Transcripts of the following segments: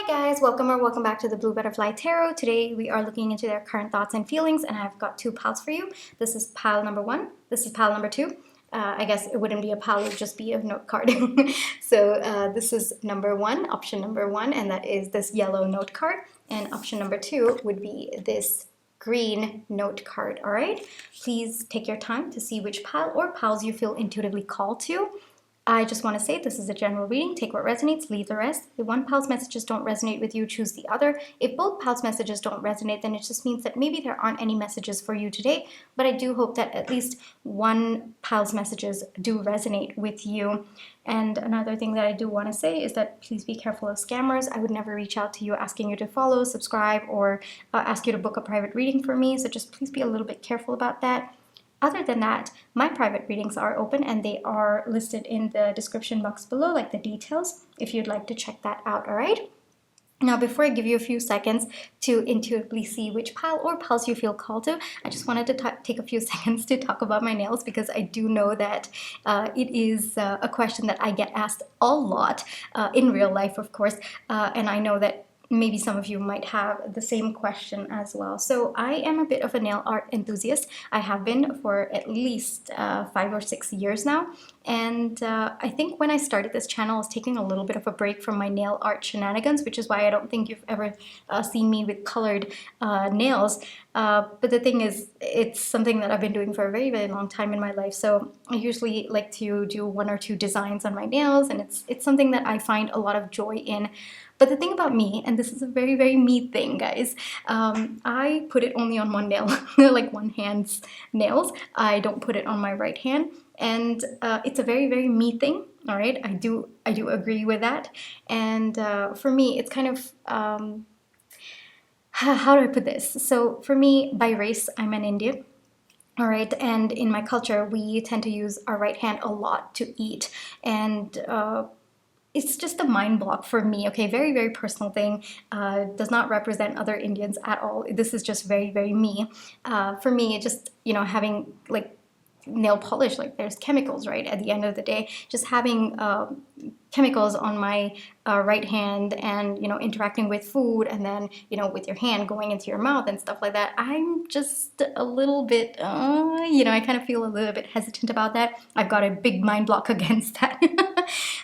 Hi guys, welcome back to the Blue Butterfly Tarot. Today we are looking into their current thoughts and feelings, and I've got two piles for you. This is pile number one. This is pile number two. I guess it wouldn't be a pile, it would just be a note card. So this is number one, option number one, and that is this yellow note card. And option number two would be this green note card, all right? Please take your time to see which pile or piles you feel intuitively called to. I just want to say this is a general reading. Take what resonates, leave the rest. If one pal's messages don't resonate with you, choose the other. If both pal's messages don't resonate, then it just means that maybe there aren't any messages for you today. But I do hope that at least one pal's messages do resonate with you. And another thing that I do want to say is that please be careful of scammers. I would never reach out to you asking you to follow, subscribe, or ask you to book a private reading for me. So just please be a little bit careful about that. Other than that, my private readings are open and they are listed in the description box below, like the details, if you'd like to check that out, all right? Now, before I give you a few seconds to intuitively see which pile or piles you feel called to, I just wanted to take a few seconds to talk about my nails, because I do know that it is a question that I get asked a lot in real life, of course, and I know that maybe some of you might have the same question as well. So I am a bit of a nail art enthusiast. I have been for at least 5 or 6 years now. And I think when I started this channel, I was taking a little bit of a break from my nail art shenanigans, which is why I don't think you've ever seen me with colored nails. But the thing is, it's something that I've been doing for a very, very long time in my life. So I usually like to do 1 or 2 designs on my nails, and it's something that I find a lot of joy in. But the thing about me, and this is a very, very me thing, guys, I put it only on one nail, like one hand's nails. I don't put it on my right hand, and it's a very, very me thing. All right, I do agree with that. And for me, it's kind of how do I put this? So for me, by race, I'm an Indian. All right, and in my culture, we tend to use our right hand a lot to eat, and it's just a mind block for me, okay? Very, very personal thing. Does not represent other Indians at all. This is just very, very me. For me, it just, having like nail polish, like there's chemicals, right? At the end of the day, just having chemicals on my right hand and, interacting with food, and then, with your hand going into your mouth and stuff like that, I'm just a little bit, I kind of feel a little bit hesitant about that. I've got a big mind block against that.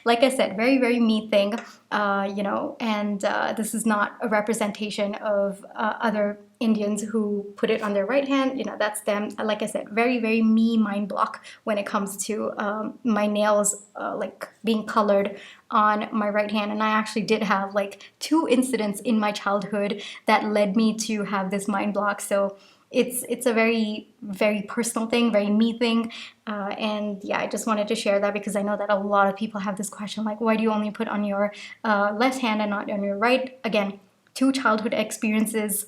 Like I said, very, very me thing, and this is not a representation of other Indians who put it on their right hand. That's them. Like I said, very, very me mind block when it comes to my nails like being colored on my right hand. And I actually did have like 2 incidents in my childhood that led me to have this mind block. So it's a very, very personal thing, very me thing. And yeah, I just wanted to share that because I know that a lot of people have this question, like, why do you only put on your left hand and not on your right? Again, 2 childhood experiences,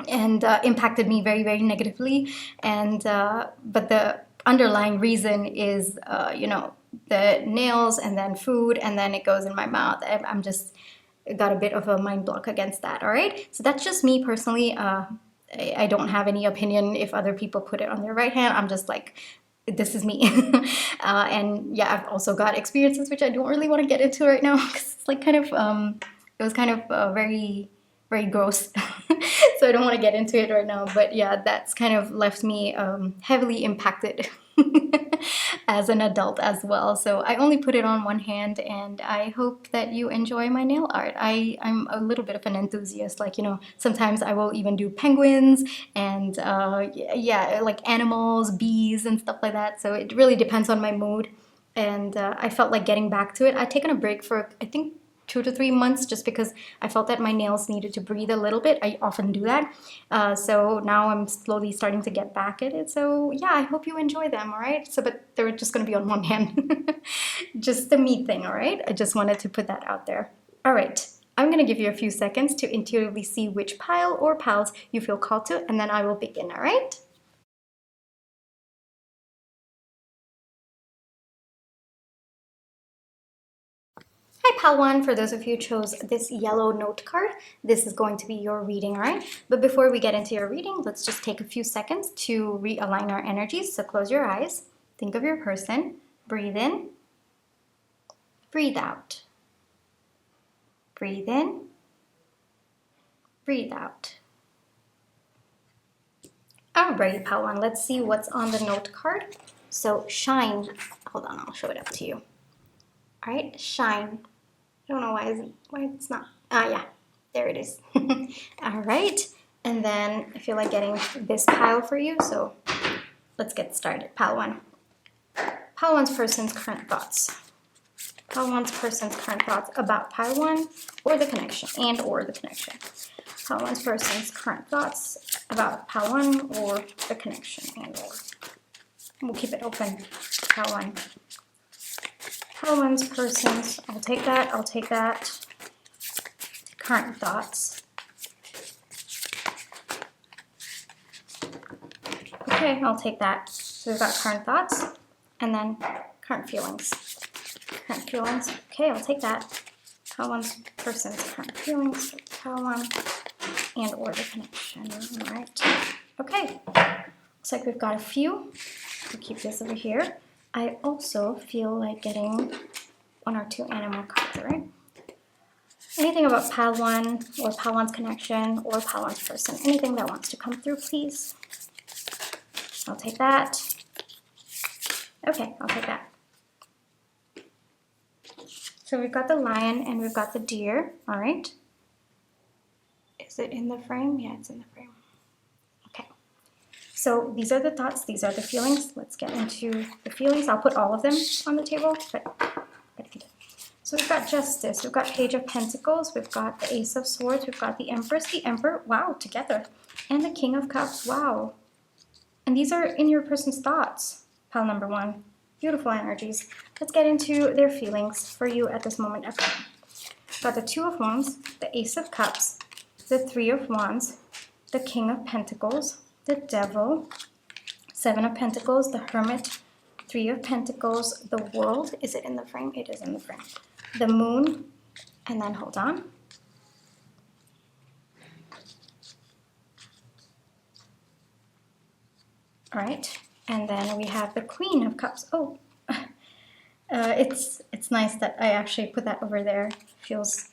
and impacted me very, very negatively. And but the underlying reason is the nails, and then food, and then it goes in my mouth. I'm just got a bit of a mind block against that. All right, so that's just me personally. I don't have any opinion if other people put it on their right hand. I'm just like, this is me. And yeah, I've also got experiences which I don't really want to get into right now, because it's like kind of it was kind of very, very gross. So I don't want to get into it right now. But yeah, that's kind of left me heavily impacted as an adult as well. So I only put it on one hand, and I hope that you enjoy my nail art. I'm a little bit of an enthusiast. Like, sometimes I will even do penguins and yeah, like animals, bees, and stuff like that. So it really depends on my mood. And I felt like getting back to it. I'd taken a break for, I think, 2 to 3 months, just because I felt that my nails needed to breathe a little bit. I often do that. So now I'm slowly starting to get back at it. So yeah, I hope you enjoy them, all right? So, but they're just going to be on one hand. Just the me thing, all right? I just wanted to put that out there. All right. I'm going to give you a few seconds to intuitively see which pile or piles you feel called to, and then I will begin, all right? Hi, Pal 1. For those of you who chose this yellow note card, this is going to be your reading, all right? But before we get into your reading, let's just take a few seconds to realign our energies. So close your eyes, think of your person, breathe in, breathe out, breathe in, Breathe out. Alright, pile one. Let's see what's on the note card. So shine. Hold on, I'll show it up to you. Alright, shine. I don't know why it's not. Ah, yeah, there it is. Alright, and then I feel like getting this pile for you, so let's get started. Pile one. Pile one's person's current thoughts. Pile one's person's current thoughts about pile one or the connection, and or the connection. Pile one's person's current thoughts about pile one or the connection, and or. We'll keep it open. Pile one. Pile one's person's, I'll take that. Current thoughts. Okay, I'll take that. So we've got current thoughts, and then current feelings. Current feelings. Okay, I'll take that. Pile one's person's current feelings. Pile one and or the connection. All right. Okay. Looks like we've got a few. We'll keep this over here. I also feel like getting one or two animal cards, right? Anything about pile one or pile one's connection or pile one's person. Anything that wants to come through, please. I'll take that. Okay, I'll take that. So we've got the lion and we've got the deer. All right. Is it in the frame? Yeah, it's in the frame. Okay. So these are the thoughts. These are the feelings. Let's get into the feelings. I'll put all of them on the table. So we've got Justice. We've got Page of Pentacles. We've got the Ace of Swords. We've got the Empress, the Emperor. Wow, together. And the King of Cups. Wow. And these are in your person's thoughts. Pile number one. Beautiful energies. Let's get into their feelings for you at this moment of time. Got the Two of Wands, the Ace of Cups, the Three of Wands, the King of Pentacles, the Devil, Seven of Pentacles, the Hermit, Three of Pentacles, the World. Is it in the frame? It is in the frame. The Moon, and then hold on. All right, and then we have the Queen of Cups. Oh, it's nice that I actually put that over there. Feels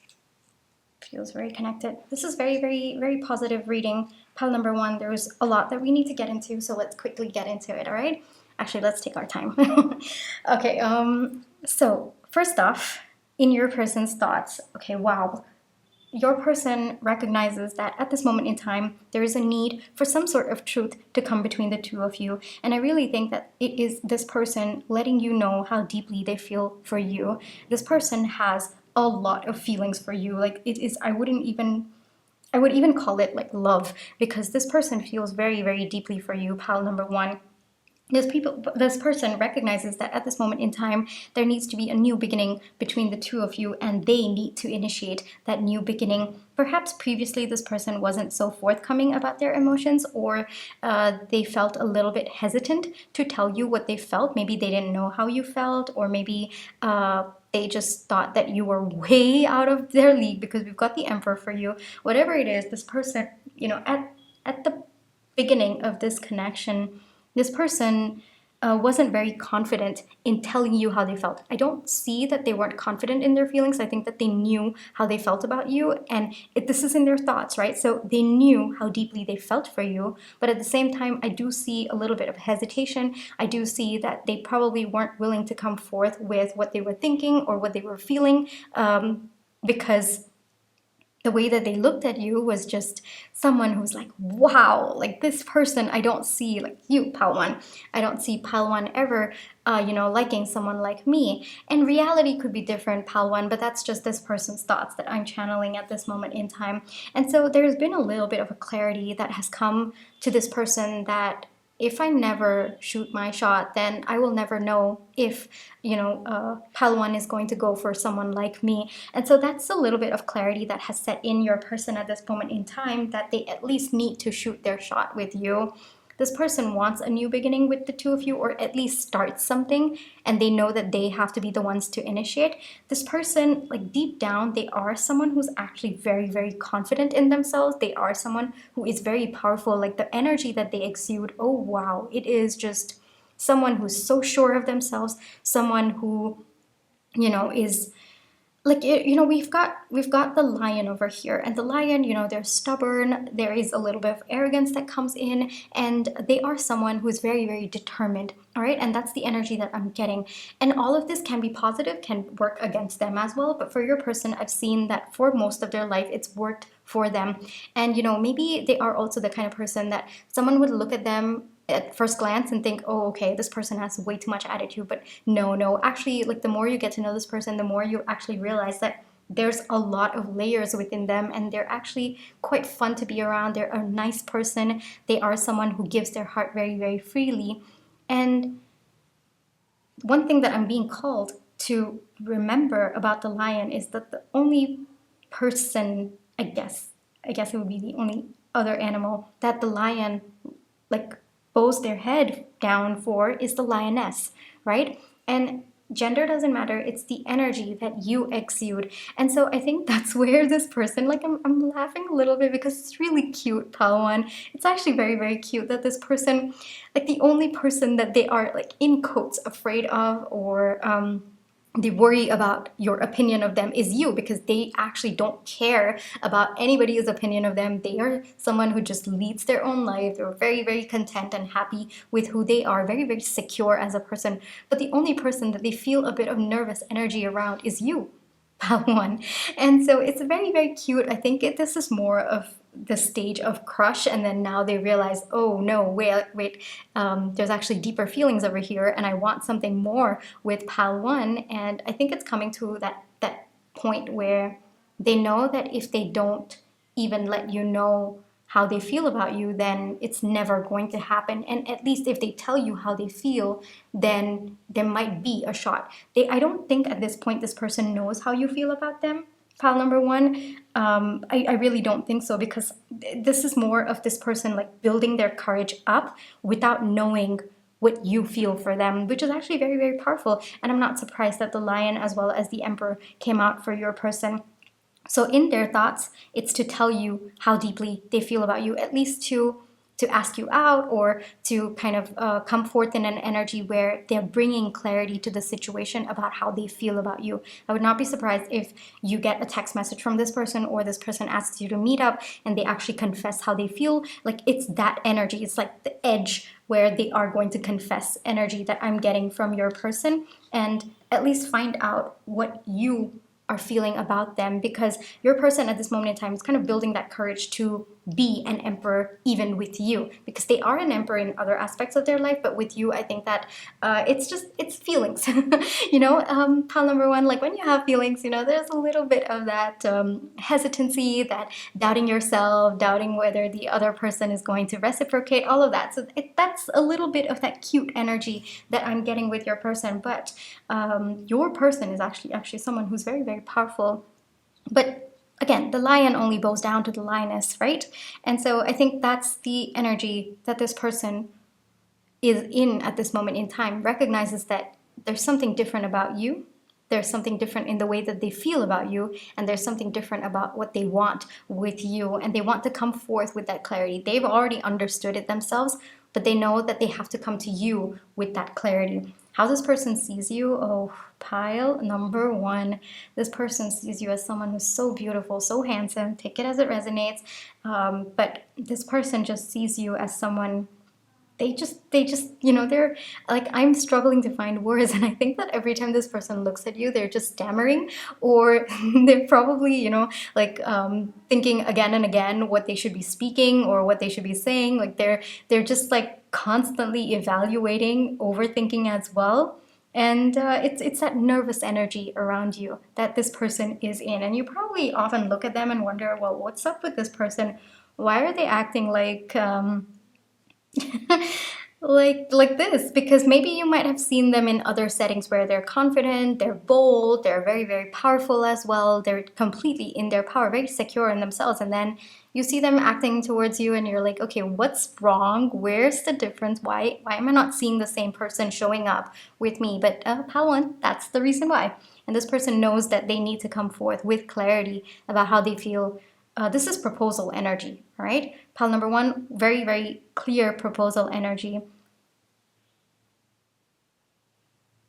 very connected. This is very, very, very positive reading. Pile number one, there's a lot that we need to get into, so let's quickly get into it, all right? Actually, let's take our time. Okay, so first off, in your person's thoughts, okay, wow. Your person recognizes that at this moment in time, there is a need for some sort of truth to come between the two of you. And I really think that it is this person letting you know how deeply they feel for you. This person has a lot of feelings for you. Like it is, I would even call it like love, because this person feels very, very deeply for you, pile number one. This person recognizes that at this moment in time, there needs to be a new beginning between the two of you, and they need to initiate that new beginning. Perhaps previously this person wasn't so forthcoming about their emotions, or they felt a little bit hesitant to tell you what they felt. Maybe they didn't know how you felt, or maybe they just thought that you were way out of their league, because we've got the Emperor for you. Whatever it is, this person, you know, at the beginning of this connection, this person wasn't very confident in telling you how they felt. I don't see that they weren't confident in their feelings. I think that they knew how they felt about you, and this is in their thoughts, right? So they knew how deeply they felt for you, but at the same time, I do see a little bit of hesitation. I do see that they probably weren't willing to come forth with what they were thinking or what they were feeling, because the way that they looked at you was just someone who's like, wow, like this person, I don't see, like you, pile one, I don't see pile one ever, liking someone like me. And reality could be different, pile one, but that's just this person's thoughts that I'm channeling at this moment in time. And so there's been a little bit of a clarity that has come to this person, that if I never shoot my shot, then I will never know if, pile one is going to go for someone like me. And so that's a little bit of clarity that has set in your person at this moment in time, that they at least need to shoot their shot with you. This person wants a new beginning with the two of you, or at least start something, and they know that they have to be the ones to initiate. This person, like deep down, they are someone who's actually very, very confident in themselves. They are someone who is very powerful. Like the energy that they exude, oh wow, it is just someone who's so sure of themselves, someone who, is like you know, we've got the lion over here, and the lion, you know, they're stubborn, there is a little bit of arrogance that comes in, and they are someone who is very, very determined. All right, and that's the energy that I'm getting. And all of this can be positive, can work against them as well, but for your person, I've seen that for most of their life it's worked for them. And you know, maybe they are also the kind of person that someone would look at them at first glance and think, oh, okay, this person has way too much attitude. But no, no, actually, like the more you get to know this person, the more you actually realize that there's a lot of layers within them, and they're actually quite fun to be around. They're a nice person. They are someone who gives their heart very, very freely. And one thing that I'm being called to remember about the lion is that the only person, I guess it would be the only other animal that the lion like bows their head down for is the lioness, right? And gender doesn't matter, it's the energy that you exude. And so I think that's where this person, like I'm laughing a little bit because it's really cute, Palawan. It's actually very, very cute that this person, like the only person that they are like in quotes afraid of, or they worry about your opinion of them, is you, because they actually don't care about anybody's opinion of them. They are someone who just leads their own life. They're very, very content and happy with who they are, very, very secure as a person. But the only person that they feel a bit of nervous energy around is you, One. And so it's very, very cute. I think this is more of the stage of crush, and then now they realize, oh no, wait, there's actually deeper feelings over here, and I want something more with Pal One. And I think it's coming to that point where they know that if they don't even let you know how they feel about you, then it's never going to happen. And at least if they tell you how they feel, then there might be a shot. I don't think at this point this person knows how you feel about them. Pile number one, I really don't think so, because this is more of this person like building their courage up without knowing what you feel for them, which is actually very, very powerful. And I'm not surprised that the lion as well as the emperor came out for your person. So in their thoughts, it's to tell you how deeply they feel about you, at least to ask you out, or to kind of come forth in an energy where they're bringing clarity to the situation about how they feel about you. I would not be surprised if you get a text message from this person, or this person asks you to meet up and they actually confess how they feel. Like it's that energy. It's like the edge where they are going to confess energy that I'm getting from your person, and at least find out what you are feeling about them, because your person at this moment in time is kind of building that courage to be an emperor even with you, because they are an emperor in other aspects of their life, but with you I think that it's feelings. Pile number one, like when you have feelings, there's a little bit of that hesitancy, that doubting yourself, doubting whether the other person is going to reciprocate, all of that. So that's a little bit of that cute energy that I'm getting with your person. But your person is actually someone who's very, very powerful. But again, the lion only bows down to the lioness, right? And so I think that's the energy that this person is in at this moment in time, recognizes that there's something different about you. There's something different in the way that they feel about you, and there's something different about what they want with you, and they want to come forth with that clarity. They've already understood it themselves, but they know that they have to come to you with that clarity. How this person sees you, oh, pile number one, this person sees you as someone who's so beautiful, so handsome, take it as it resonates, but this person just sees you as someone, they're like, I'm struggling to find words, and I think that every time this person looks at you, they're just stammering, or they're probably, thinking again and again what they should be speaking or what they should be saying. Like they're just like constantly evaluating, overthinking as well. And it's that nervous energy around you that this person is in, and you probably often look at them and wonder, well, what's up with this person? Why are they acting like like this? Because maybe you might have seen them in other settings where they're confident, they're bold, they're very, very powerful as well, they're completely in their power, very secure in themselves, and then you see them acting towards you and you're like, okay, what's wrong? Where's the difference? Why am I not seeing the same person showing up with me? But Pawan, that's the reason why. And this person knows that they need to come forth with clarity about how they feel. This is proposal energy, all right? Pile number one, very, very clear proposal energy.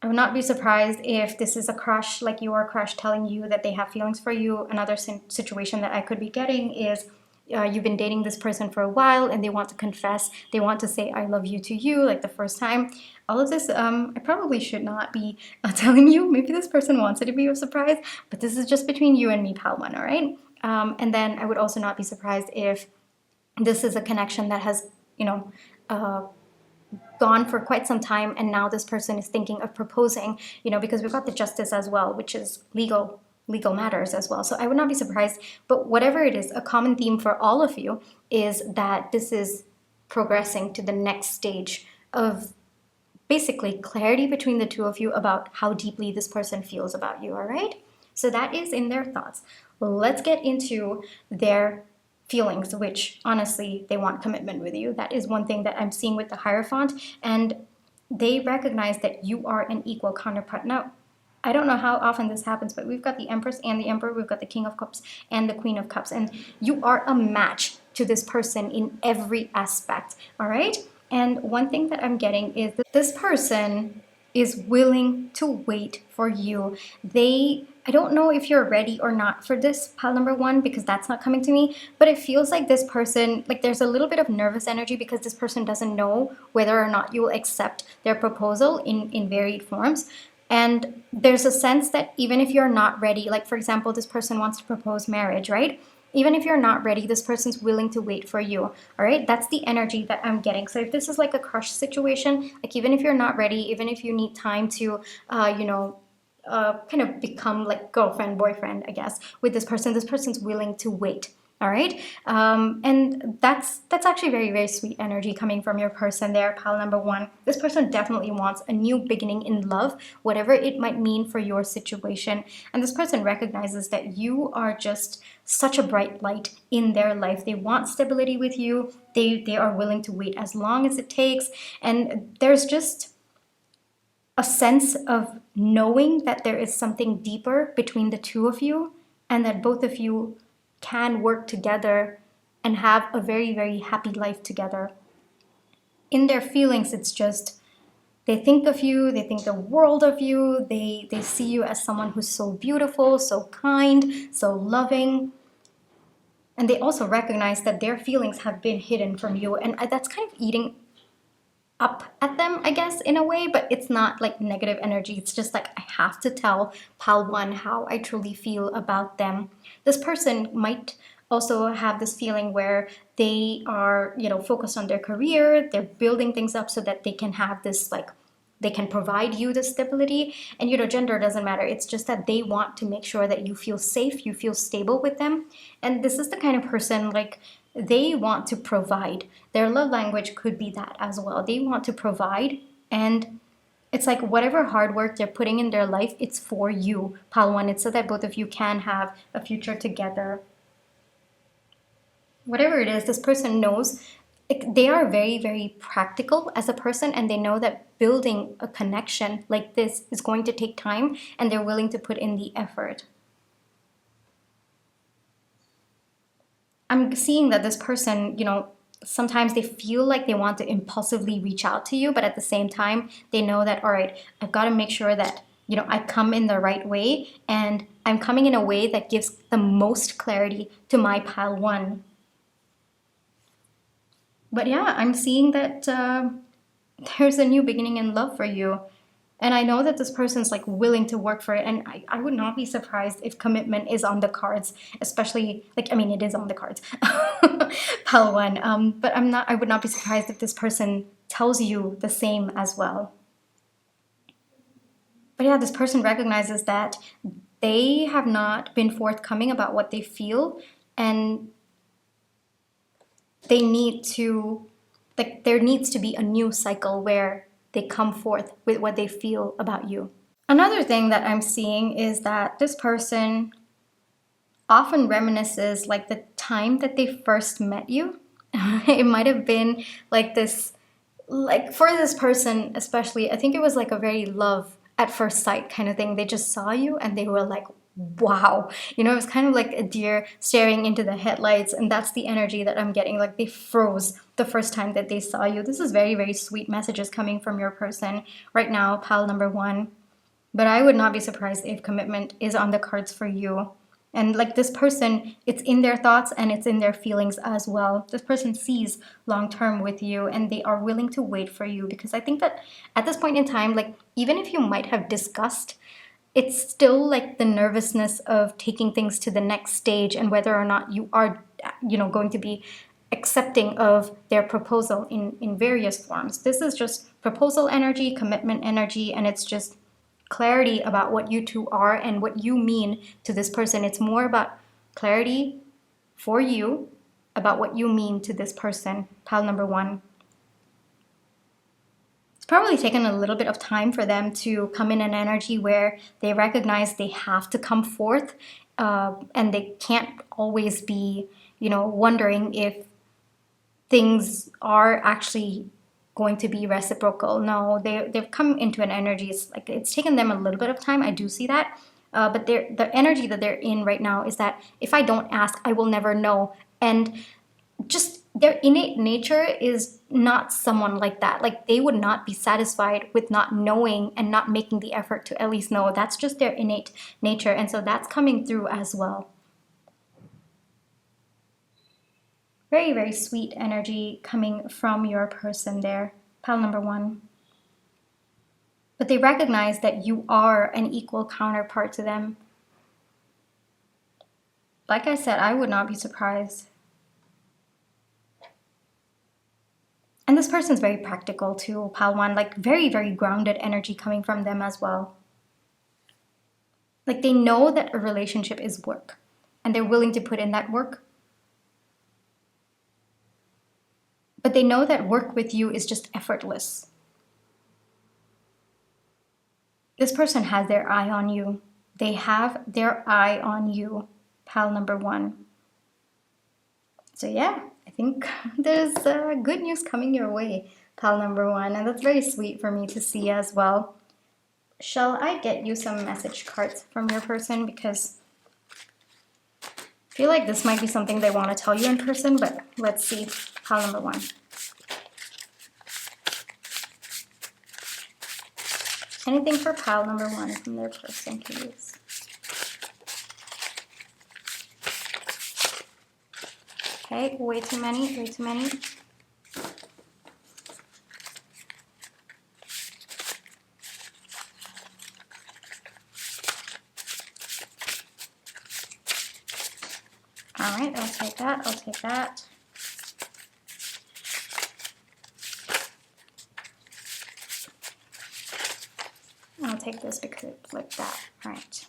I would not be surprised if this is a crush, like your crush telling you that they have feelings for you. Another situation that I could be getting is you've been dating this person for a while and they want to confess, they want to say I love you to you like the first time. All of this, I probably should not be telling you. Maybe this person wants it to be a surprise, but this is just between you and me, pal one, all right? And then I would also not be surprised if this is a connection that has, gone for quite some time, and now this person is thinking of proposing, because we've got the justice as well, which is legal matters as well. So I would not be surprised, but whatever it is, a common theme for all of you is that this is progressing to the next stage of basically clarity between the two of you about how deeply this person feels about you, all right? So that is in their thoughts. Let's get into their feelings, which honestly, they want commitment with you. That is one thing that I'm seeing with the Hierophant, and they recognize that you are an equal counterpart. Now, I don't know how often this happens, but we've got the Empress and the Emperor, we've got the King of Cups and the Queen of Cups, and you are a match to this person in every aspect, all right? And one thing that I'm getting is that this person is willing to wait for you. I don't know if you're ready or not for this, pile number one, because that's not coming to me, but it feels like this person, like there's a little bit of nervous energy because this person doesn't know whether or not you will accept their proposal in varied forms. And there's a sense that even if you're not ready, like for example, this person wants to propose marriage, right? Even if you're not ready, this person's willing to wait for you, all right? That's the energy that I'm getting. So if this is like a crush situation, like even if you're not ready, even if you need time to, kind of become like girlfriend, boyfriend, I guess, with this person's willing to wait. All right, and that's actually very, very sweet energy coming from your person there, pile number one. This person definitely wants a new beginning in love, whatever it might mean for your situation. And this person recognizes that you are just such a bright light in their life. They want stability with you. They are willing to wait as long as it takes. And there's just a sense of knowing that there is something deeper between the two of you, and that both of you can work together and have a very, very happy life together. In their feelings, it's just they think of you, they think the world of you, they see you as someone who's so beautiful, so kind, so loving. And they also recognize that their feelings have been hidden from you, and that's kind of eating up at them, I guess, in a way, but it's not like negative energy. It's just like, I have to tell pal one how I truly feel about them. This person might also have this feeling where they are, focused on their career, they're building things up so that they can have this, like, they can provide you the stability. And, gender doesn't matter. It's just that they want to make sure that you feel safe, you feel stable with them. And this is the kind of person, like, they want to provide. Their love language could be that as well. They want to provide, and it's like whatever hard work they're putting in their life, it's for you, pal one. It's so that both of you can have a future together. Whatever it is, this person knows they are very, very practical as a person, and they know that building a connection like this is going to take time, and they're willing to put in the effort. I'm seeing that this person, sometimes they feel like they want to impulsively reach out to you, but at the same time, they know that, all right, I've got to make sure that, I come in the right way, and I'm coming in a way that gives the most clarity to my pile one. But yeah, I'm seeing that there's a new beginning in love for you. And I know that this person's like willing to work for it. And I would not be surprised if commitment is on the cards, especially it is on the cards, pal one. But I would not be surprised if this person tells you the same as well. But yeah, this person recognizes that they have not been forthcoming about what they feel, and there needs to be a new cycle where they come forth with what they feel about you. Another thing that I'm seeing is that this person often reminisces like the time that they first met you. It might have been like this, like for this person especially, I think it was like a very love at first sight kind of thing. They just saw you and they were like, wow. You know, it's kind of like a deer staring into the headlights, and that's the energy that I'm getting. Like they froze the first time that they saw you. This is very, very sweet messages coming from your person right now, pal number one. But I would not be surprised if commitment is on the cards for you. And like this person, it's in their thoughts and it's in their feelings as well. This person sees long term with you and they are willing to wait for you, because I think that at this point in time, like even if you might have discussed, it's still like the nervousness of taking things to the next stage and whether or not you are, going to be accepting of their proposal in various forms. This is just proposal energy, commitment energy, and it's just clarity about what you two are and what you mean to this person. It's more about clarity for you about what you mean to this person, pile number one. It's probably taken a little bit of time for them to come in an energy where they recognize they have to come forth, and they can't always be, wondering if things are actually going to be reciprocal. No, they've come into an energy. It's like it's taken them a little bit of time. I do see that. But the energy that they're in right now is that if I don't ask, I will never know. And just their innate nature is not someone like that. Like they would not be satisfied with not knowing and not making the effort to at least know. That's just their innate nature. And so that's coming through as well. Very, very sweet energy coming from your person there, pile number one. But they recognize that you are an equal counterpart to them. Like I said, I would not be surprised. And this person's very practical too, pile one, like very, very grounded energy coming from them as well. Like they know that a relationship is work and they're willing to put in that work. But they know that work with you is just effortless. This person has their eye on you. They have their eye on you, pal number one. So yeah, I think there's good news coming your way, pal number one. And that's very sweet for me to see as well. Shall I get you some message cards from your person? Because I feel like this might be something they want to tell you in person, but let's see, pal number one. Anything for pile number one from their person, please. Okay, way too many, way too many. All right, I'll take that, I'll take that. I'll take this because it flipped that. All right.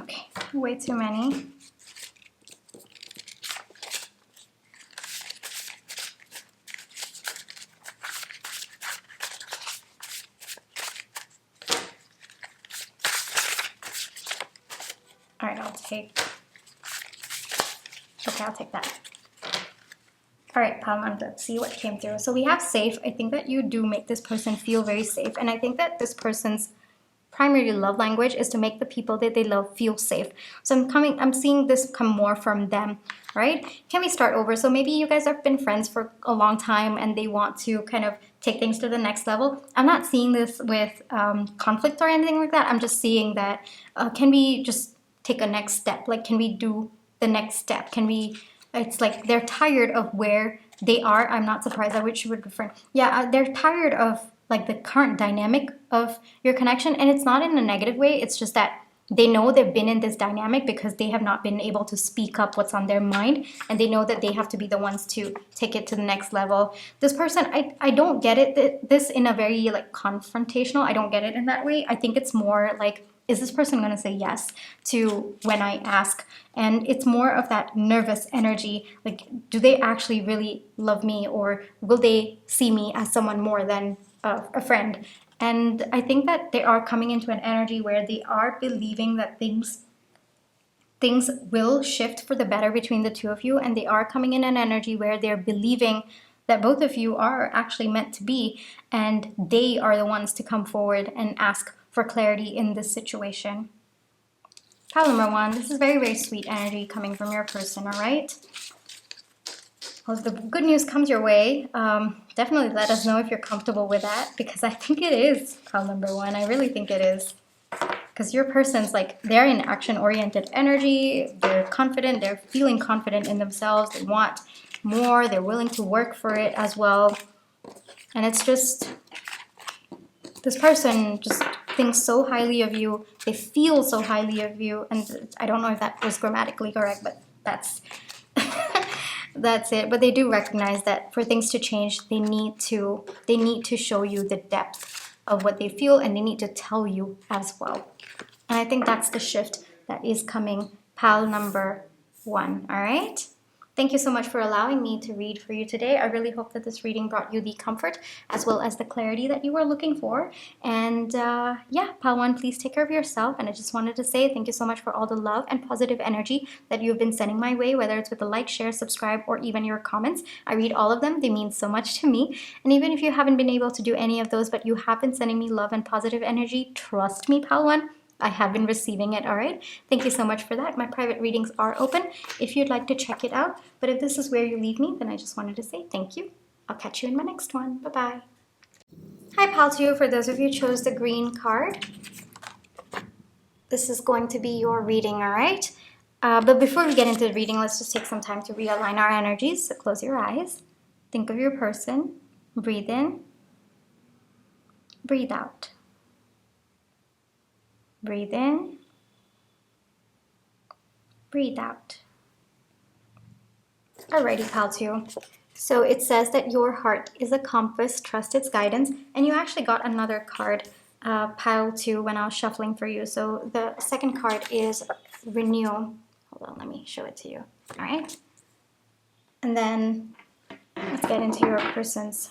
Okay, way too many. All right, I'll take. Okay, I'll take that. All right, Pal, let's see what came through. So we have safe. I think that you do make this person feel very safe. And I think that this person's primary love language is to make the people that they love feel safe. So I'm seeing this come more from them, right? Can we start over? So maybe you guys have been friends for a long time and they want to kind of take things to the next level. I'm not seeing this with conflict or anything like that. I'm just seeing that can we just take a next step? Like, can we do the next step? Can we, it's like they're tired of where they are. I'm not surprised. I wish you would be friend. Yeah, they're tired of like the current dynamic of your connection. And it's not in a negative way. It's just that they know they've been in this dynamic because they have not been able to speak up what's on their mind. And they know that they have to be the ones to take it to the next level. This person, I don't get it, this in a very like confrontational. I don't get it in that way. I think it's more like, is this person going to say yes to when I ask? And it's more of that nervous energy. Like, do they actually really love me, or will they see me as someone more than a friend? And I think that they are coming into an energy where they are believing that things things will shift for the better between the two of you, and they are coming in an energy where they're believing that both of you are actually meant to be, and they are the ones to come forward and ask for clarity in this situation. Pile number 1, this is very, very sweet energy coming from your person, all right? Well, if the good news comes your way, definitely let us know if you're comfortable with that, because I think it is pile number 1. I really think it is. Because your person's like, they're in action-oriented energy, they're confident, they're feeling confident in themselves, they want more, they're willing to work for it as well. And it's just, this person just thinks so highly of you, they feel so highly of you, and I don't know if that was grammatically correct, but that's that's it. But they do recognize that for things to change, they need to show you the depth of what they feel, and they need to tell you as well. And I think that's the shift that is coming, pile number 1, all right? Thank you so much for allowing me to read for you today. I really hope that this reading brought you the comfort as well as the clarity that you were looking for. And yeah, pile 1, please take care of yourself. And I just wanted to say thank you so much for all the love and positive energy that you've been sending my way, whether it's with a like, share, subscribe, or even your comments. I read all of them. They mean so much to me. And even if you haven't been able to do any of those, but you have been sending me love and positive energy, trust me, pile 1, I have been receiving it, all right? Thank you so much for that. My private readings are open if you'd like to check it out. But if this is where you leave me, then I just wanted to say thank you. I'll catch you in my next one. Bye-bye. Hi, pal 2. For those of you who chose the green card, this is going to be your reading, all right? But before we get into the reading, let's just take some time to realign our energies. So close your eyes. Think of your person. Breathe in. Breathe out. Breathe in, breathe out. Alrighty, pal 2. So it says that your heart is a compass, trust its guidance, and you actually got another card, pile 2, when I was shuffling for you. So the second card is renewal. Hold on, let me show it to you. All right. And then let's get into your person's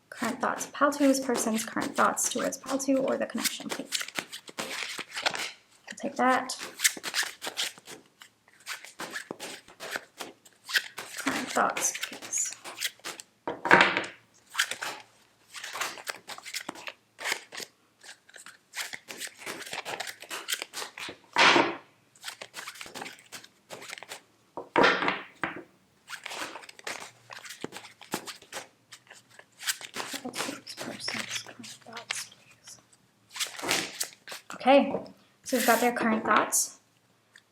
current thoughts. Pile 2's person's current thoughts towards pile 2 or the connection, please. Take that. Current thoughts, please. Okay, so we've got their current thoughts.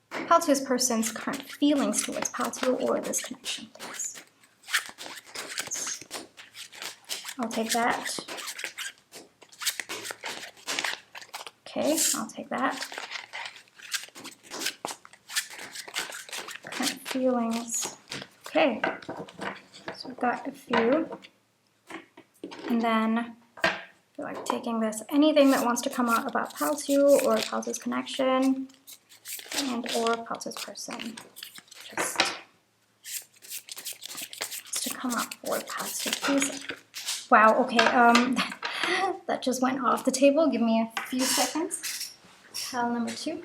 Pile 2's person's current feelings towards pile 2 or this connection, please. I'll take that. Okay, I'll take that. Current feelings. Okay, so we've got a few. And then I feel like taking this, anything that wants to come out about pile 2 or pile 2's connection and or pile 2's person. Just to come up for pile 2, please. Wow, okay, that just went off the table. Give me a few seconds. Pile number 2.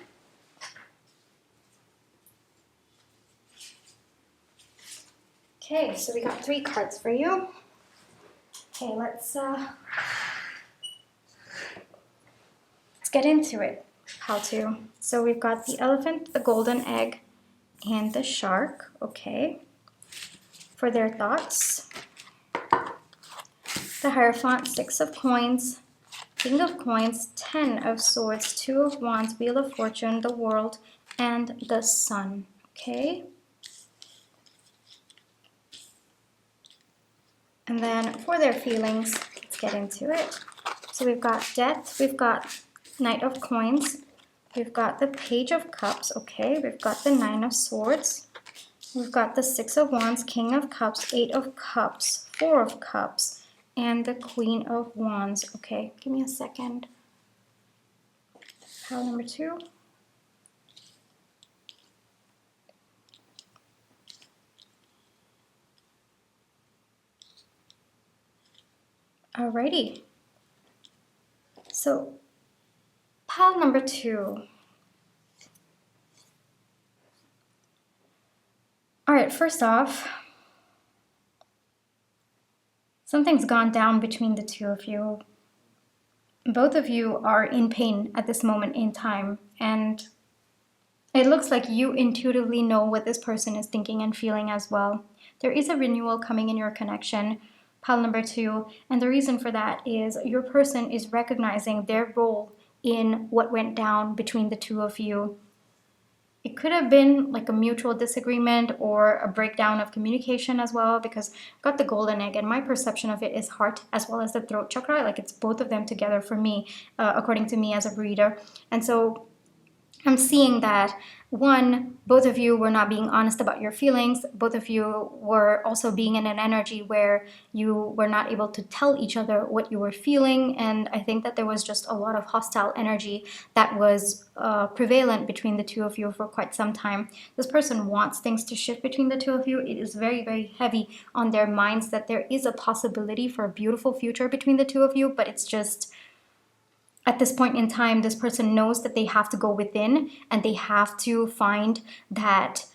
Okay, so we got 3 cards for you. Okay, let's get into it, pile 2. So we've got the elephant, the golden egg, and the shark, okay, for their thoughts. The Hierophant, 6 of coins, King of coins, 10 of swords, 2 of wands, Wheel of fortune, the world, and the sun, okay? And then for their feelings, let's get into it. So we've got death, we've got Knight of coins, we've got the Page of cups, okay? We've got the 9 of swords, we've got the 6 of wands, King of cups, 8 of cups, 4 of cups, and the Queen of wands, okay? Give me a second. Pile number 2. Alrighty. So, pile number 2. right, first off, something's gone down between the two of you. Both of you are in pain at this moment in time, and it looks like you intuitively know what this person is thinking and feeling as well. There is a renewal coming in your connection, pile number 2, and the reason for that is your person is recognizing their role in what went down between the two of you. It could have been like a mutual disagreement or a breakdown of communication as well, because I've got the golden egg and my perception of it is heart as well as the throat chakra. Like it's both of them together for me, according to me as a reader. And so I'm seeing that, one, both of you were not being honest about your feelings. Both of you were also being in an energy where you were not able to tell each other what you were feeling. And I think that there was just a lot of hostile energy that was prevalent between the two of you for quite some time. This person wants things to shift between the two of you. It is very, very heavy on their minds that there is a possibility for a beautiful future between the two of you, but it's just, at this point in time, this person knows that they have to go within and they have to find that,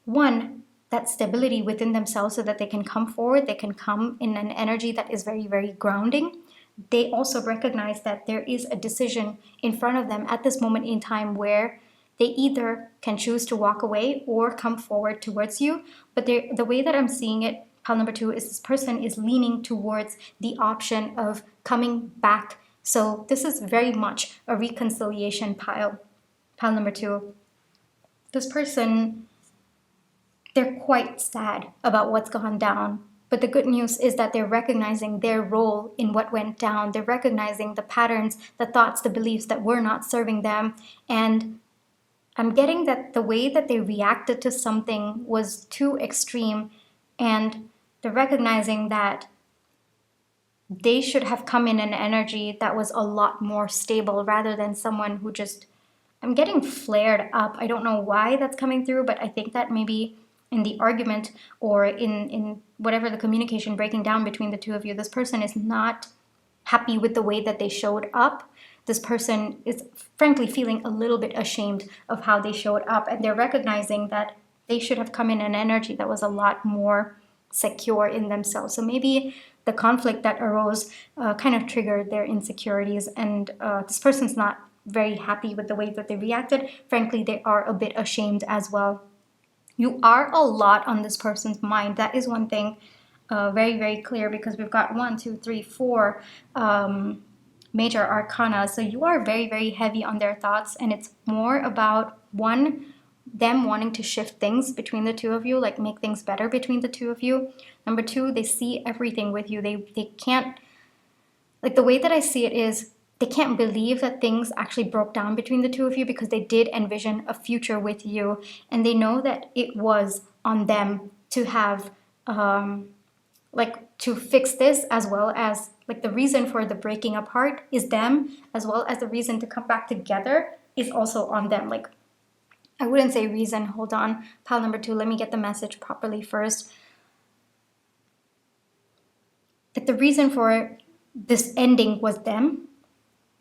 one, that stability within themselves so that they can come forward, they can come in an energy that is very, very grounding. They also recognize that there is a decision in front of them at this moment in time where they either can choose to walk away or come forward towards you. But the way that I'm seeing it, pile number 2, is this person is leaning towards the option of coming back. So this is very much a reconciliation pile. Pile number 2. This person, they're quite sad about what's gone down. But the good news is that they're recognizing their role in what went down. They're recognizing the patterns, the thoughts, the beliefs that were not serving them. And I'm getting that the way that they reacted to something was too extreme. And they're recognizing that they should have come in an energy that was a lot more stable rather than someone who just, I'm getting flared up. I don't know why that's coming through, but I think that maybe in the argument or in whatever the communication breaking down between the two of you, this person is not happy with the way that they showed up. This person is frankly feeling a little bit ashamed of how they showed up, and they're recognizing that they should have come in an energy that was a lot more secure in themselves. So maybe the conflict that arose kind of triggered their insecurities, and this person's not very happy with the way that they reacted. Frankly, they are a bit ashamed as well. You are a lot on this person's mind. That is one thing very, very clear, because we've got 1, 2, 3, 4 major arcana. So you are very, very heavy on their thoughts, and it's more about, one, them wanting to shift things between the two of you, like make things better between the two of you. Number 2, they see everything with you. They can't, like the way that I see it is, they can't believe that things actually broke down between the two of you, because they did envision a future with you, and they know that it was on them to have like to fix this, as well as like the reason for the breaking apart is them, as well as the reason to come back together is also on them. Like, I wouldn't say reason, hold on, pile number 2, let me get the message properly first. Like the reason for this ending was them,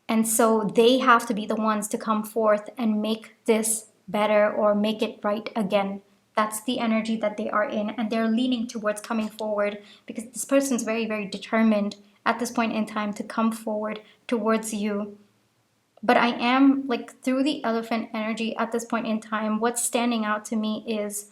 and so they have to be the ones to come forth and make this better or make it right again. That's the energy that they are in, and they're leaning towards coming forward, because this person's very, very determined at this point in time to come forward towards you. But I am, like, through the elephant energy at this point in time, what's standing out to me is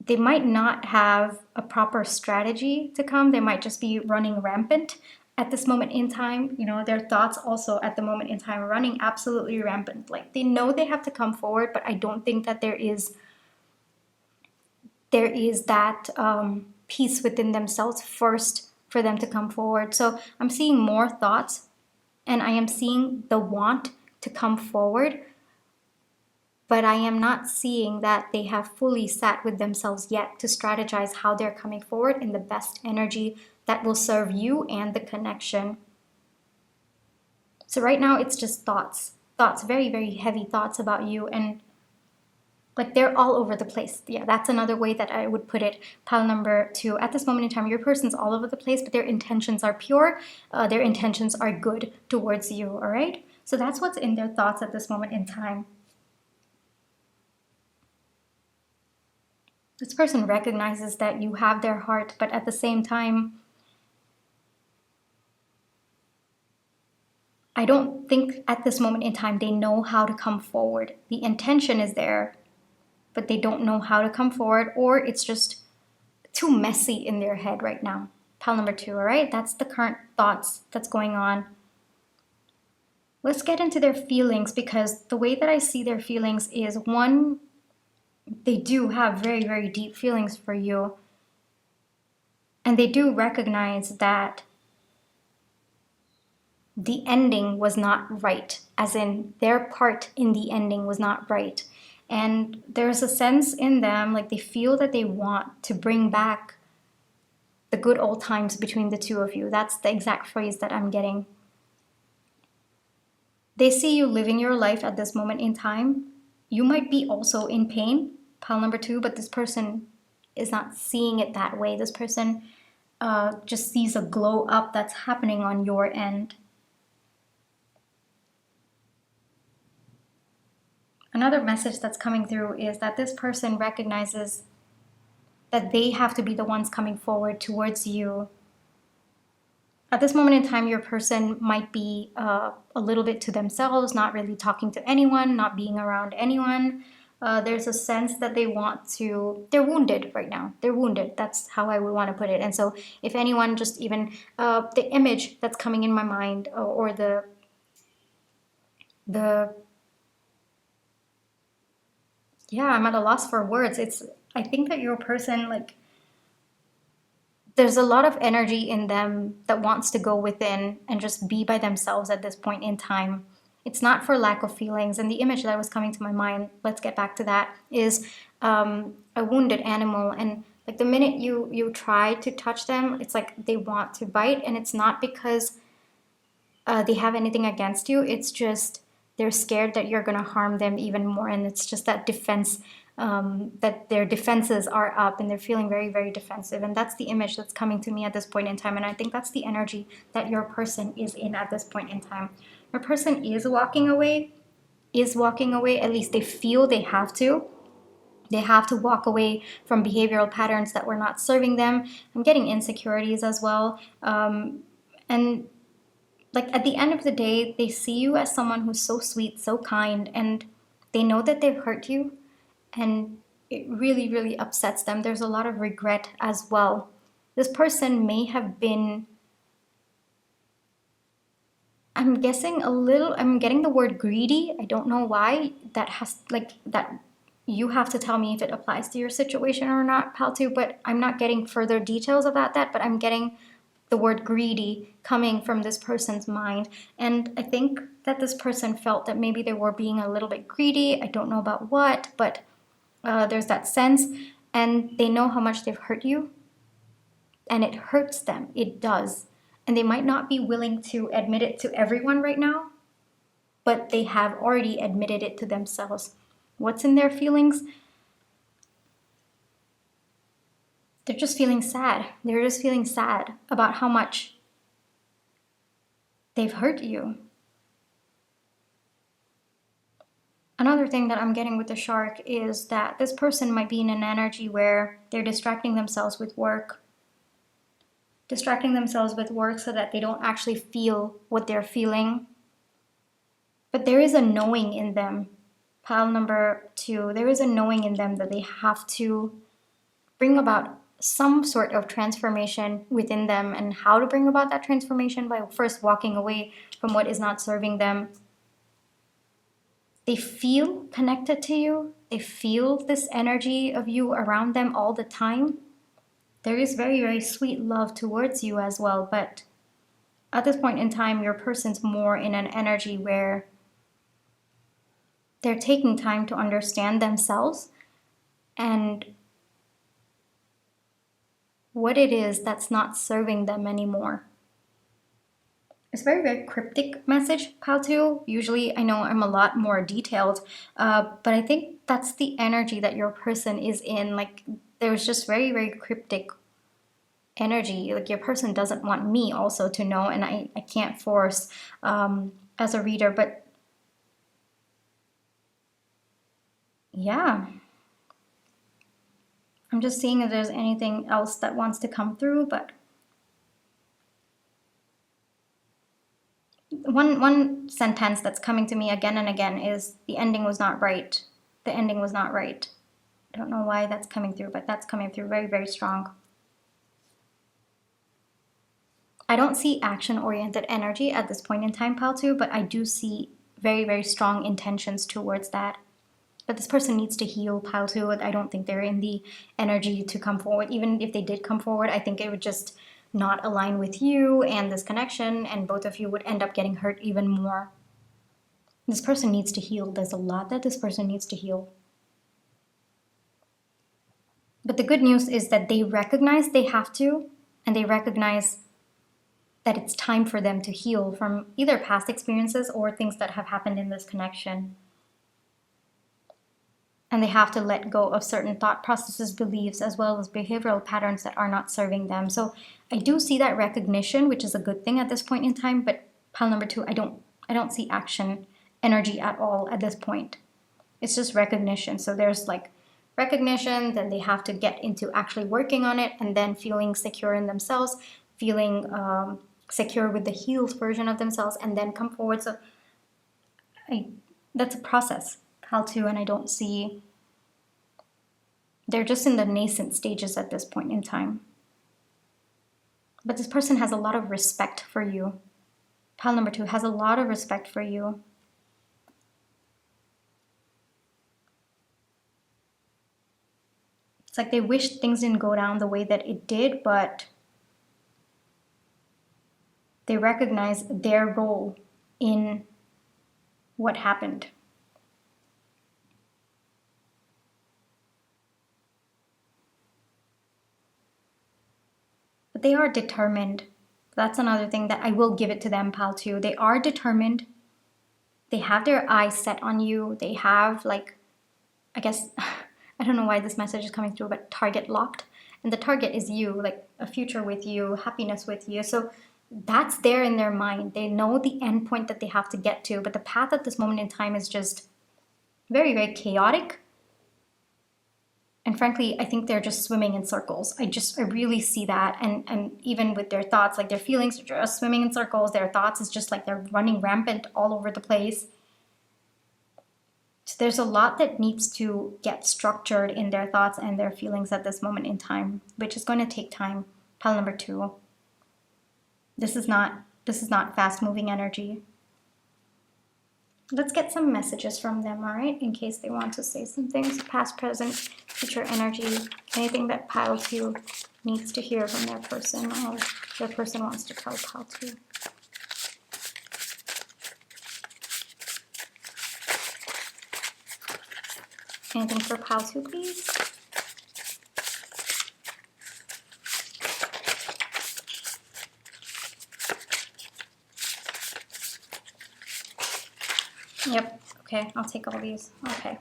they might not have a proper strategy to come. They might just be running rampant at this moment in time. You know, their thoughts also at the moment in time are running absolutely rampant. Like, they know they have to come forward, but I don't think that there is that peace within themselves first for them to come forward. So I'm seeing more thoughts, and I am seeing the want to come forward, but I am not seeing that they have fully sat with themselves yet to strategize how they're coming forward in the best energy that will serve you and the connection. So right now it's just thoughts, very, very heavy thoughts about you, and like they're all over the place. Yeah, that's another way that I would put it. Pile number 2, at this moment in time, your person's all over the place, but their intentions are pure. Their intentions are good towards you, all right? So that's what's in their thoughts at this moment in time. This person recognizes that you have their heart, but at the same time, I don't think at this moment in time they know how to come forward. The intention is there, but they don't know how to come forward, or it's just too messy in their head right now. Pile number 2, all right? That's the current thoughts that's going on. Let's get into their feelings, because the way that I see their feelings is, one, they do have very, very deep feelings for you. And they do recognize that the ending was not right, as in their part in the ending was not right. And there's a sense in them, like they feel that they want to bring back the good old times between the two of you. That's the exact phrase that I'm getting. They see you living your life at this moment in time. You might be also in pain, pile number 2, but this person is not seeing it that way. This person just sees a glow up that's happening on your end. Another message that's coming through is that this person recognizes that they have to be the ones coming forward towards you. At this moment in time, your person might be a little bit to themselves, not really talking to anyone, not being around anyone. There's a sense that they want to, they're wounded right now. They're wounded. That's how I would want to put it. And so if anyone, just even the image that's coming in my mind, or the yeah, I'm at a loss for words. I think that your person, like, there's a lot of energy in them that wants to go within and just be by themselves at this point in time. It's not for lack of feelings. And the image that was coming to my mind, let's get back to that, is a wounded animal. And like the minute you try to touch them, it's like they want to bite. And it's not because they have anything against you. It's just they're scared that you're going to harm them even more. And it's just that defense, that their defenses are up and they're feeling very, very defensive. And that's the image that's coming to me at this point in time. And I think that's the energy that your person is in at this point in time. Your person is walking away, at least they feel they have to. They have to walk away from behavioral patterns that were not serving them. I'm getting insecurities as well. And like at the end of the day, they see you as someone who's so sweet, so kind, and they know that they've hurt you, and it really, really upsets them. There's a lot of regret as well. This person may have been, I'm guessing I'm getting the word greedy. I don't know why. That has, like, that you have to tell me if it applies to your situation or not, Paltu, but I'm not getting further details about that, but I'm getting the word greedy coming from this person's mind. And I think that this person felt that maybe they were being a little bit greedy. I don't know about what, but there's that sense. And they know how much they've hurt you. And it hurts them. It does. And they might not be willing to admit it to everyone right now, but they have already admitted it to themselves. What's in their feelings? They're just feeling sad. They're just feeling sad about how much they've hurt you. Another thing that I'm getting with the shark is that this person might be in an energy where they're distracting themselves with work. Distracting themselves with work so that they don't actually feel what they're feeling. But there is a knowing in them. Pile number 2, there is a knowing in them that they have to bring about some sort of transformation within them, and how to bring about that transformation by first walking away from what is not serving them. They feel connected to you. They feel this energy of you around them all the time. There is very, very sweet love towards you as well, but at this point in time, your person's more in an energy where they're taking time to understand themselves and what it is that's not serving them anymore. It's a very, very cryptic message, Paltu. Usually I know I'm a lot more detailed, but I think that's the energy that your person is in. Like, there's just very, very cryptic energy. Like, your person doesn't want me also to know, and I can't force as a reader, but yeah. I'm just seeing if there's anything else that wants to come through, but one sentence that's coming to me again and again is the ending was not right. The ending was not right. I don't know why that's coming through, but that's coming through very, very strong. I don't see action-oriented energy at this point in time, Pal 2, but I do see very, very strong intentions towards that. But this person needs to heal, Pal 2. I don't think they're in the energy to come forward. Even if they did come forward, I think it would just not align with you and this connection, and both of you would end up getting hurt even more. This person needs to heal. There's a lot that this person needs to heal. But the good news is that they recognize they have to, and they recognize that it's time for them to heal from either past experiences or things that have happened in this connection. And they have to let go of certain thought processes, beliefs, as well as behavioral patterns that are not serving them. So I do see that recognition, which is a good thing at this point in time, but pile number 2, I don't see action energy at all at this point. It's just recognition. So there's like recognition, then they have to get into actually working on it, and then feeling secure in themselves, feeling secure with the healed version of themselves, and then come forward. So that's a process, Pal 2, and I don't see, they're just in the nascent stages at this point in time. But this person has a lot of respect for you. Pal number 2 has a lot of respect for you. It's like they wish things didn't go down the way that it did, but they recognize their role in what happened. But they are determined. That's another thing that I will give it to them, Pal 2. They are determined. They have their eyes set on you. They have, like, I guess, I don't know why this message is coming through, but target locked. And the target is you, like a future with you, happiness with you. So that's there in their mind. They know the end point that they have to get to, but the path at this moment in time is just very, very chaotic. And frankly, I think they're just swimming in circles. I really see that. And even with their thoughts, like their feelings are just swimming in circles. Their thoughts is just like they're running rampant all over the place. So there's a lot that needs to get structured in their thoughts and their feelings at this moment in time, which is going to take time. Pile number 2. This is not fast moving energy. Let's get some messages from them, all right, in case they want to say some things. Past, present, future energy, anything that Pile 2 needs to hear from their person, or their person wants to tell Pile 2. Anything for Pile 2, please? Yep, okay, I'll take all these. Okay.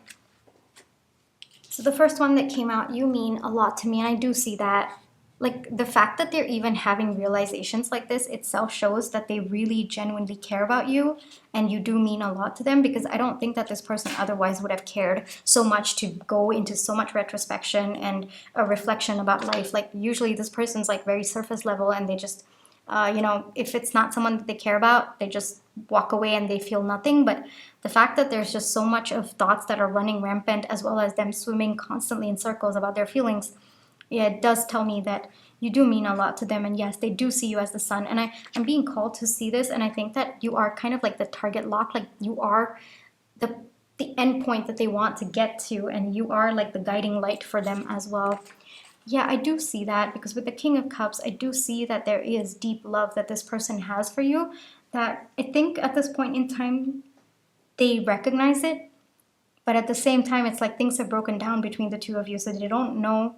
So the first one that came out, you mean a lot to me, and I do see that. Like, the fact that they're even having realizations like this itself shows that they really genuinely care about you, and you do mean a lot to them, because I don't think that this person otherwise would have cared so much to go into so much retrospection and a reflection about life. Like, usually this person's like very surface level, and they just, if it's not someone that they care about, they just walk away and they feel nothing. But the fact that there's just so much of thoughts that are running rampant, as well as them swimming constantly in circles about their feelings, yeah, it does tell me that you do mean a lot to them. And yes, they do see you as the sun. And I'm being called to see this, and I think that you are kind of like the target lock. Like, you are the end point that they want to get to, and you are like the guiding light for them as well. Yeah, I do see that, because with the King of Cups, I do see that there is deep love that this person has for you, that I think at this point in time, they recognize it, but at the same time, it's like things have broken down between the two of you, so they don't know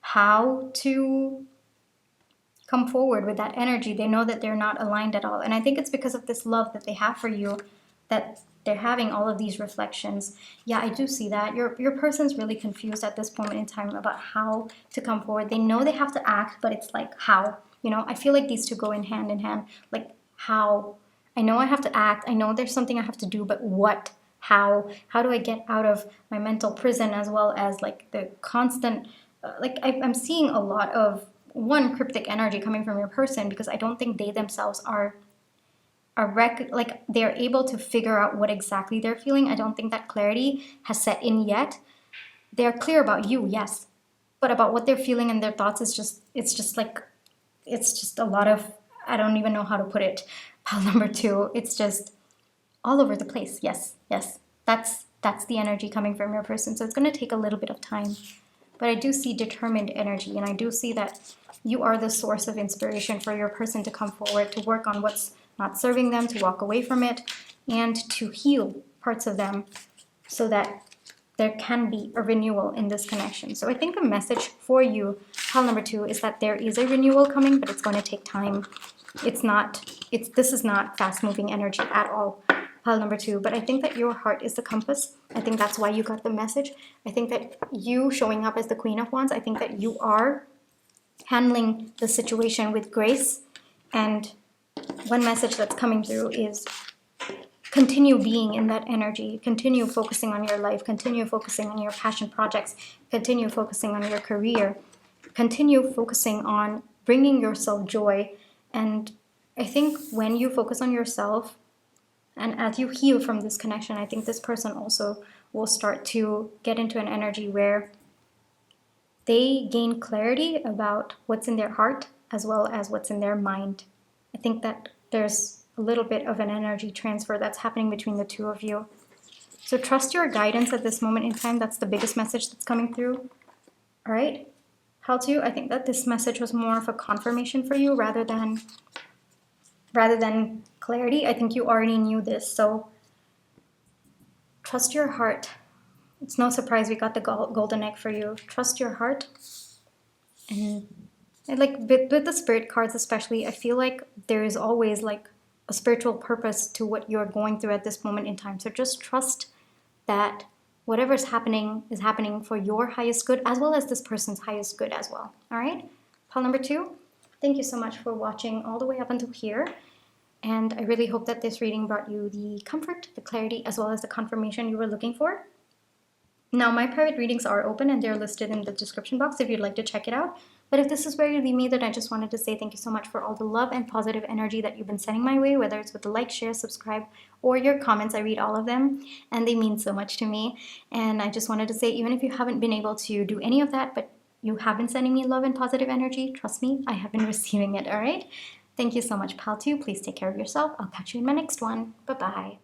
how to come forward with that energy. They know that they're not aligned at all, and I think it's because of this love that they have for you that they're having all of these reflections. Yeah, I do see that. Your person's really confused at this moment in time about how to come forward. They know they have to act, but it's like, how? I feel like these two go in hand. Like, how? I know I have to act. I know there's something I have to do, but what? How? How do I get out of my mental prison, as well as like the constant like I'm seeing a lot of one cryptic energy coming from your person, because I don't think they themselves are like they're able to figure out what exactly they're feeling. I don't think that clarity has set in yet. They're clear about you, yes, but about what they're feeling and their thoughts is just, it's just a lot of, I don't even know how to put it. Pile number two, it's just all over the place. Yes, yes, that's the energy coming from your person. So it's going to take a little bit of time, but I do see determined energy, and I do see that you are the source of inspiration for your person to come forward, to work on what's not serving them, to walk away from it, and to heal parts of them so that there can be a renewal in this connection. So I think the message for you, pile number two, is that there is a renewal coming, but it's going to take time. This is not fast moving energy at all, pile number two. But I think that your heart is the compass. I think that's why you got the message. I think that you showing up as the Queen of Wands, I think that you are handling the situation with grace. And one message that's coming through is continue being in that energy, continue focusing on your life, continue focusing on your passion projects, continue focusing on your career, continue focusing on bringing yourself joy. And I think when you focus on yourself and as you heal from this connection, I think this person also will start to get into an energy where they gain clarity about what's in their heart as well as what's in their mind. I think that there's a little bit of an energy transfer that's happening between the two of you. So trust your guidance at this moment in time. That's the biggest message that's coming through. All right. How to? I think that this message was more of a confirmation for you rather than clarity. I think you already knew this. So trust your heart. It's no surprise we got the golden egg for you. Trust your heart. And like with the spirit cards especially, I feel like there is always like a spiritual purpose to what you're going through at this moment in time. So just trust that whatever's happening is happening for your highest good as well as this person's highest good as well. All right? Pile number two, thank you so much for watching all the way up until here. And I really hope that this reading brought you the comfort, the clarity, as well as the confirmation you were looking for. Now, my private readings are open and they're listed in the description box if you'd like to check it out. But if this is where you leave me, then I just wanted to say thank you so much for all the love and positive energy that you've been sending my way, whether it's with the like, share, subscribe, or your comments. I read all of them and they mean so much to me. And I just wanted to say, even if you haven't been able to do any of that, but you have been sending me love and positive energy, trust me, I have been receiving it, all right? Thank you so much, pal 2. Please take care of yourself. I'll catch you in my next one. Bye-bye.